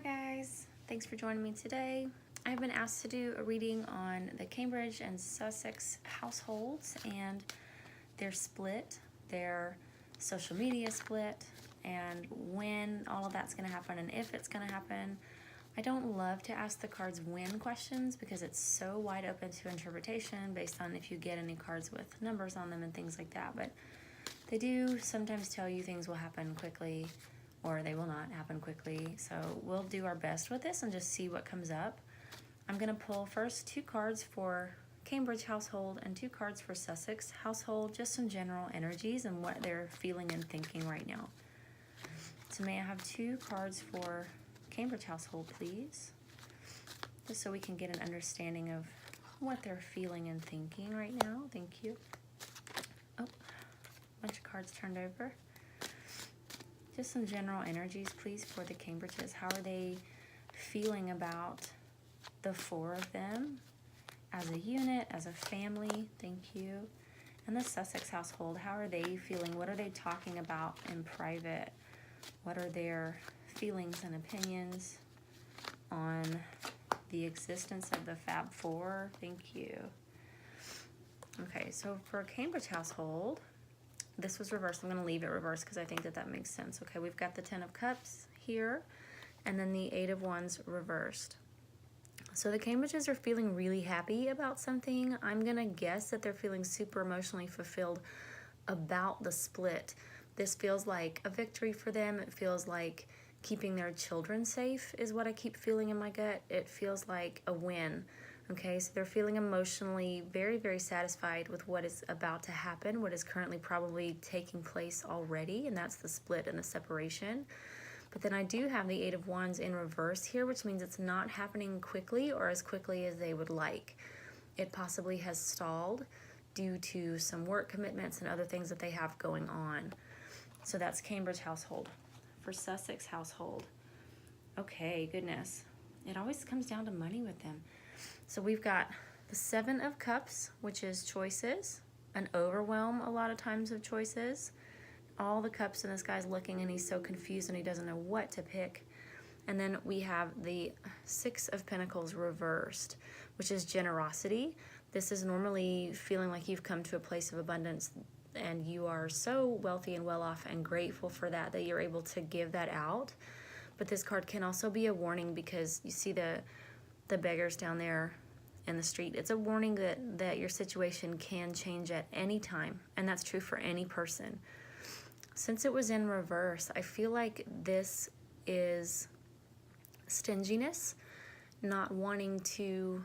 guys, thanks for joining me today. I've been asked to do a reading on the Cambridge and Sussex households and their split, their social media split, and when all of that's going to happen and if it's going to happen. I don't love to ask the cards when questions because it's so wide open to interpretation based on if you get any cards with numbers on them and things like that, but they do sometimes tell you things will happen quickly or they will not happen quickly. So we'll do our best with this and just see what comes up. I'm gonna pull first 2 cards for Cambridge household and 2 cards for Sussex household, just some general energies and what they're feeling and thinking right now. So may I have 2 cards for Cambridge household, please? Just so we can get an understanding of what they're feeling and thinking right now. Thank you. Oh, a bunch of cards turned over. Just some general energies, please, for the Cambridges. How are they feeling about the 4 of them as a unit, as a family? Thank you. And the Sussex household, how are they feeling? What are they talking about in private? What are their feelings and opinions on the existence of the Fab 4? Thank you. Okay, so for Cambridge household, this was reversed. I'm going to leave it reversed because I think that makes sense. Okay, we've got the 10 of Cups here, and then the 8 of Wands reversed. So the Cambridges are feeling really happy about something. I'm going to guess that they're feeling super emotionally fulfilled about the split. This feels like a victory for them. It feels like keeping their children safe is what I keep feeling in my gut. It feels like a win. Okay, so they're feeling emotionally very, very satisfied with what is about to happen, what is currently probably taking place already, and that's the split and the separation. But then I do have the 8 of Wands in reverse here, which means it's not happening quickly or as quickly as they would like. It possibly has stalled due to some work commitments and other things that they have going on. So that's Cambridge household. For Sussex household, okay, goodness. It always comes down to money with them. So we've got the 7 of Cups, which is choices, an overwhelm a lot of times of choices. All the cups and this guy's looking and he's so confused and he doesn't know what to pick. And then we have the 6 of Pentacles reversed, which is generosity. This is normally feeling like you've come to a place of abundance and you are so wealthy and well off and grateful for that you're able to give that out. But this card can also be a warning because you see the beggars down there in the street. It's a warning that your situation can change at any time, and that's true for any person. Since it was in reverse, I feel like this is stinginess, not wanting to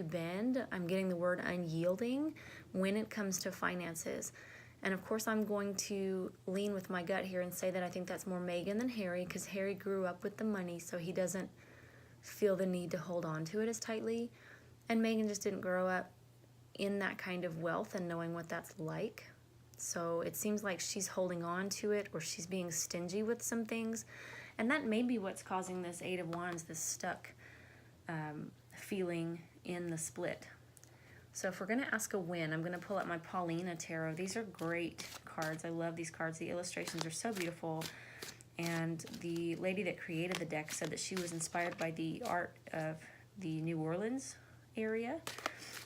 bend. I'm getting the word unyielding when it comes to finances. And of course, I'm going to lean with my gut here and say that I think that's more Meghan than Harry, because Harry grew up with the money, so he doesn't feel the need to hold on to it as tightly. And Meghan just didn't grow up in that kind of wealth and knowing what that's like. So it seems like she's holding on to it or she's being stingy with some things. And that may be what's causing this 8 of Wands, this stuck feeling in the split. So if we're going to ask a win, I'm going to pull up my Paulina Tarot. These are great cards. I love these cards. The illustrations are so beautiful. And the lady that created the deck said that she was inspired by the art of the New Orleans area.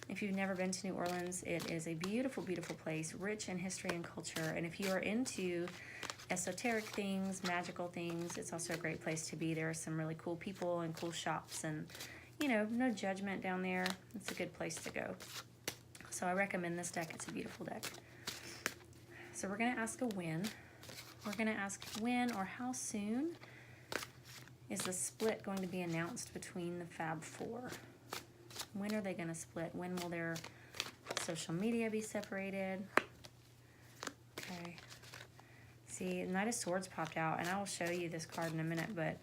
If you've never been to New Orleans, it is a beautiful, beautiful place, rich in history and culture. And if you are into esoteric things, magical things, it's also a great place to be. There are some really cool people and cool shops and, you know, no judgment down there. It's a good place to go. So I recommend this deck. It's a beautiful deck. So we're going to ask a win. We're going to ask when or how soon is the split going to be announced between the Fab 4? When are they going to split? When will their social media be separated? Okay. See, Knight of Swords popped out, and I will show you this card in a minute, but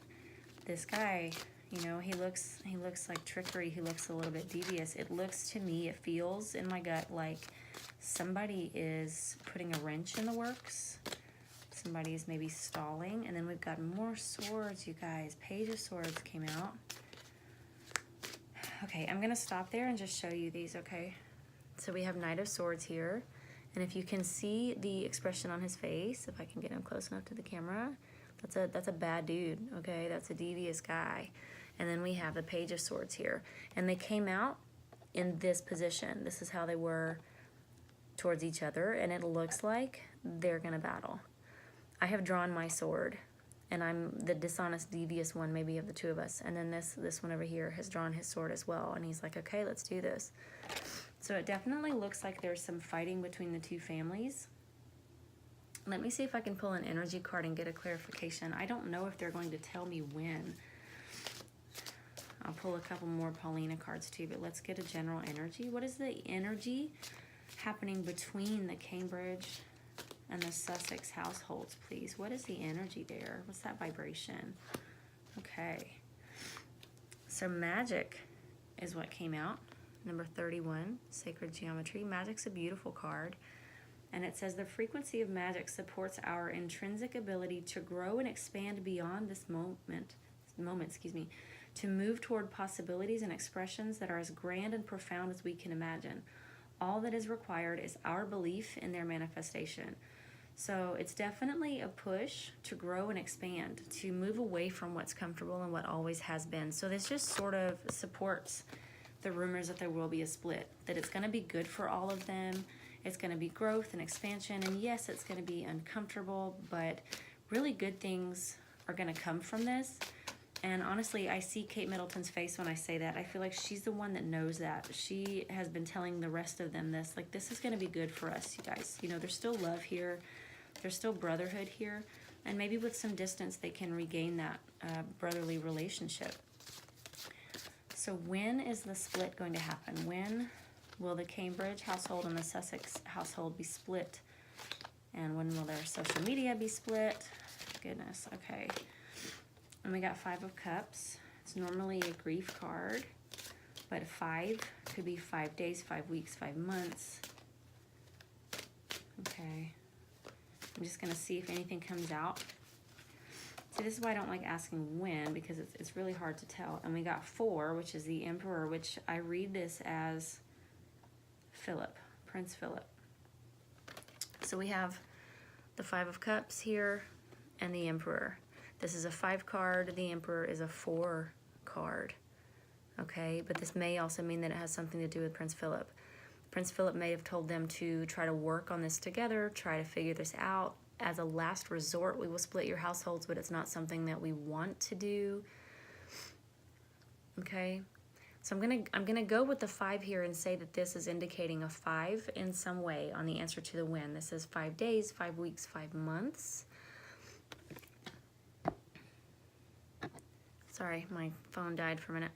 this guy, you know, he looks like trickery. He looks a little bit devious. It looks to me, it feels in my gut like somebody is putting a wrench in the works. Somebody is maybe stalling. And then we've got more swords, you guys. Page of Swords came out. Okay, I'm going to stop there and just show you these, okay? So we have Knight of Swords here. And if you can see the expression on his face, if I can get him close enough to the camera, That's a bad dude, okay? That's a devious guy. And then we have the Page of Swords here. And they came out in this position. This is how they were towards each other, and it looks like they're gonna battle. I have drawn my sword, and I'm the dishonest, devious one maybe of the two of us. And then this one over here has drawn his sword as well, and he's like, okay, let's do this. So it definitely looks like there's some fighting between the two families. Let me see if I can pull an energy card and get a clarification. I don't know if they're going to tell me when. I'll pull a couple more Paulina cards too, but let's get a general energy. What is the energy happening between the Cambridge and the Sussex households, please? What is the energy there? What's that vibration? Okay. So magic is what came out. Number 31, Sacred Geometry. Magic's a beautiful card. And it says the frequency of magic supports our intrinsic ability to grow and expand beyond this moment, to move toward possibilities and expressions that are as grand and profound as we can imagine. All that is required is our belief in their manifestation. So it's definitely a push to grow and expand, to move away from what's comfortable and what always has been. So this just sort of supports the rumors that there will be a split, that it's going to be good for all of them. It's going to be growth and expansion, and yes, it's going to be uncomfortable, but really good things are going to come from this. And honestly, I see Kate Middleton's face when I say that. I feel like she's the one that knows that. She has been telling the rest of them this. Like, this is going to be good for us, you guys. You know, there's still love here. There's still brotherhood here. And maybe with some distance, they can regain that brotherly relationship. So when is the split going to happen? When will the Cambridge household and the Sussex household be split? And when will their social media be split? Goodness, okay. And we got 5 of Cups. It's normally a grief card, but 5 could be 5 days, 5 weeks, 5 months. Okay. I'm just going to see if anything comes out. See, this is why I don't like asking when, because it's really hard to tell. And we got 4, which is the Emperor, which I read this as Philip, Prince Philip. So we have the 5 of Cups here and the Emperor. This is a 5 card. The Emperor is a 4 card. Okay, but this may also mean that it has something to do with Prince Philip. Prince Philip may have told them to try to work on this together, try to figure this out. As a last resort, we will split your households, but it's not something that we want to do. Okay, so I'm gonna go with the 5 here and say that this is indicating a 5 in some way on the answer to the when. This is 5 days, 5 weeks, 5 months. Sorry, my phone died for a minute.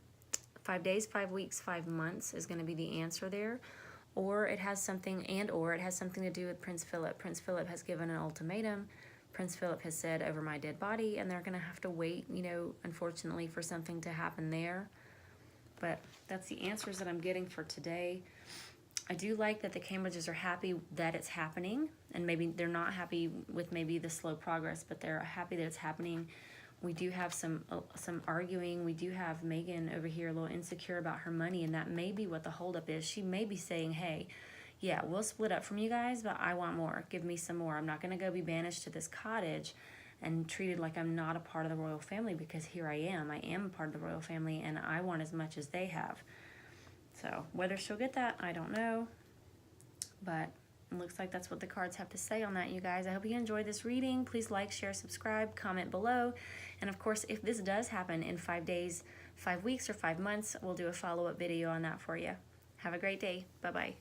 5 days, 5 weeks, 5 months is going to be the answer there. Or it has something, or it has something to do with Prince Philip. Prince Philip has given an ultimatum. Prince Philip has said, over my dead body, and they're going to have to wait, you know, unfortunately, for something to happen there. But that's the answers that I'm getting for today. I do like that the Cambridges are happy that it's happening, and maybe they're not happy with maybe the slow progress, but they're happy that it's happening. We do have some arguing. We do have Meghan over here a little insecure about her money, and that may be what the holdup is. She may be saying, hey, yeah, we'll split up from you guys, but I want more. Give me some more. I'm not going to go be banished to this cottage and treated like I'm not a part of the royal family, because here I am. I am a part of the royal family, and I want as much as they have. So whether she'll get that, I don't know. But it looks like that's what the cards have to say on that, you guys. I hope you enjoyed this reading. Please like, share, subscribe, comment below. And of course, if this does happen in 5 days, 5 weeks, or 5 months, we'll do a follow-up video on that for you. Have a great day. Bye-bye.